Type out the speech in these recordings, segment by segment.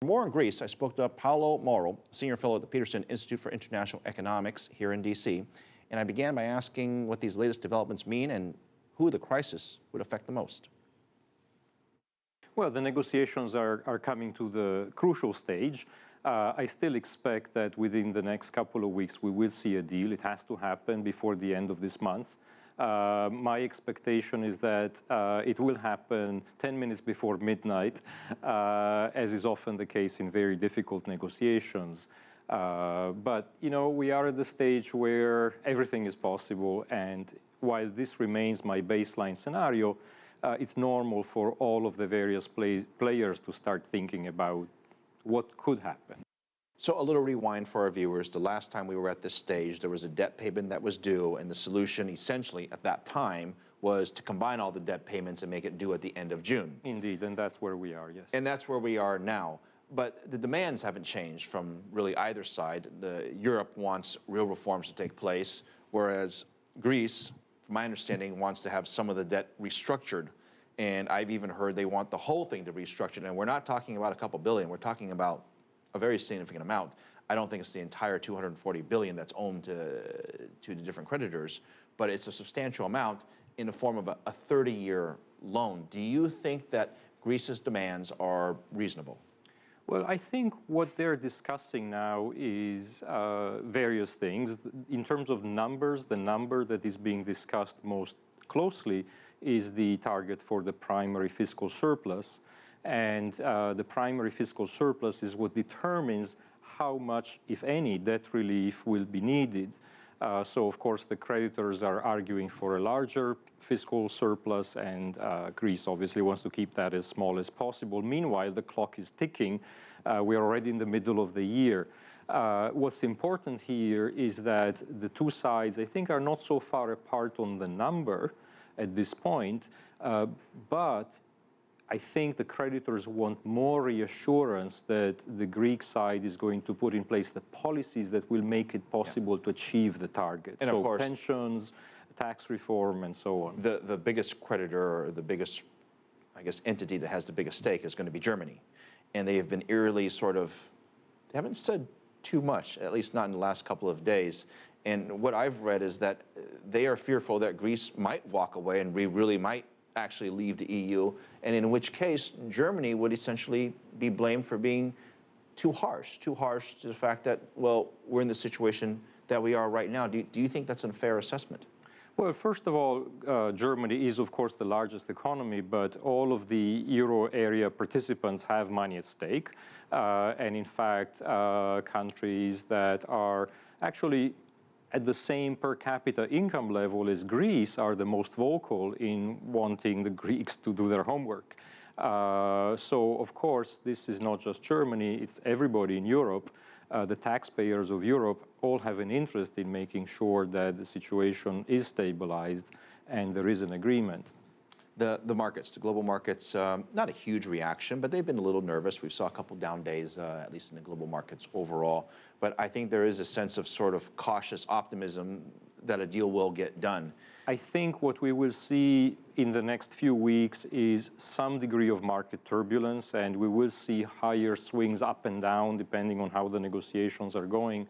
For more on Greece, I spoke to Paolo Mauro, Senior Fellow at the Peterson Institute for International Economics here in D.C., and I began by asking what these latest developments mean and who the crisis would affect the most. Well, the negotiations are coming to the crucial stage. I still expect that within the next couple of weeks we will see a deal. It has to happen before the end of this month. My expectation is that it will happen 10 minutes before midnight, as is often the case in very difficult negotiations. But, you know, we are at the stage where everything is possible, and while this remains my baseline scenario, it's normal for all of the various players to start thinking about what could happen. So a little rewind for our viewers. The last time we were at this stage, there was a debt payment that was due, and the solution essentially at that time was to combine all the debt payments and make it due at the end of June. Indeed, and that's where we are, yes. And that's where we are now. But the demands haven't changed from really either side. Europe wants real reforms to take place, whereas Greece, from my understanding, wants to have some of the debt restructured. And I've even heard they want the whole thing to be restructured. And we're not talking about a couple billion, we're talking about a very significant amount. I don't think it's the entire 240 billion that's owed to the different creditors, but it's a substantial amount in the form of a 30-year loan. Do you think that Greece's demands are reasonable? Well, I think what they're discussing now is various things. In terms of numbers, the number that is being discussed most closely is the target for the primary fiscal surplus. And the primary fiscal surplus is what determines how much, if any, debt relief will be needed. So, of course, the creditors are arguing for a larger fiscal surplus, and Greece obviously wants to keep that as small as possible. Meanwhile, the clock is ticking. We're already in the middle of the year. What's important here is that the two sides, I think, are not so far apart on the number at this point, but I think the creditors want more reassurance that the Greek side is going to put in place the policies that will make it possible to achieve the target. And so of course, pensions, tax reform, and so on. The biggest creditor, or the biggest, I guess, entity that has the biggest stake is going to be Germany. And they have been eerily sort of, they haven't said too much, at least not in the last couple of days. And what I've read is that they are fearful that Greece might walk away and we really might actually leave the EU, and in which case Germany would essentially be blamed for being too harsh to the fact that, well, we're in the situation that we are right now. Do you think that's a fair assessment? Well, first of all, Germany is, of course, the largest economy, but all of the euro area participants have money at stake. And in fact, countries that are actually at the same per capita income level as Greece are the most vocal in wanting the Greeks to do their homework. So, of course, this is not just Germany, it's everybody in Europe. The taxpayers of Europe all have an interest in making sure that the situation is stabilized and there is an agreement. The markets, the global markets, not a huge reaction, but they've been a little nervous. We saw a couple down days, at least in the global markets overall. But I think there is a sense of sort of cautious optimism that a deal will get done. I think what we will see in the next few weeks is some degree of market turbulence, and we will see higher swings up and down depending on how the negotiations are going.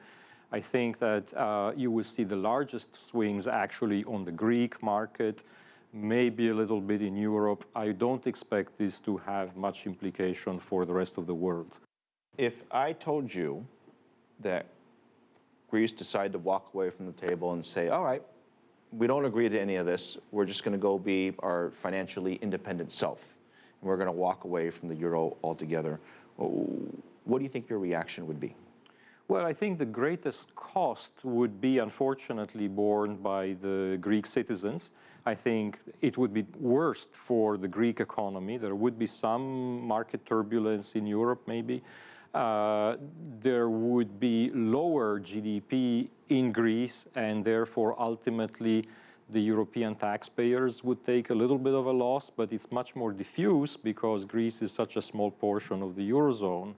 I think that you will see the largest swings actually on the Greek market, maybe a little bit in Europe. I don't expect this to have much implication for the rest of the world. If I told you that Greece decided to walk away from the table and say, all right, we don't agree to any of this, we're just going to go be our financially independent self, and we're going to walk away from the euro altogether, what do you think your reaction would be? Well, I think the greatest cost would be, unfortunately, borne by the Greek citizens. I think it would be worst for the Greek economy. There would be some market turbulence in Europe, maybe. There would be lower GDP in Greece, and therefore, ultimately, the European taxpayers would take a little bit of a loss, but it's much more diffuse because Greece is such a small portion of the Eurozone.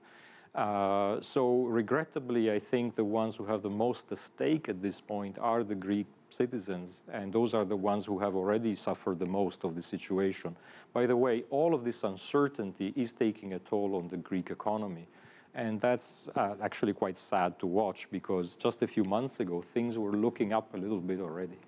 So regrettably, I think the ones who have the most at stake at this point are the Greek citizens, and those are the ones who have already suffered the most of the situation. By the way, all of this uncertainty is taking a toll on the Greek economy. And that's actually quite sad to watch, because just a few months ago, things were looking up a little bit already.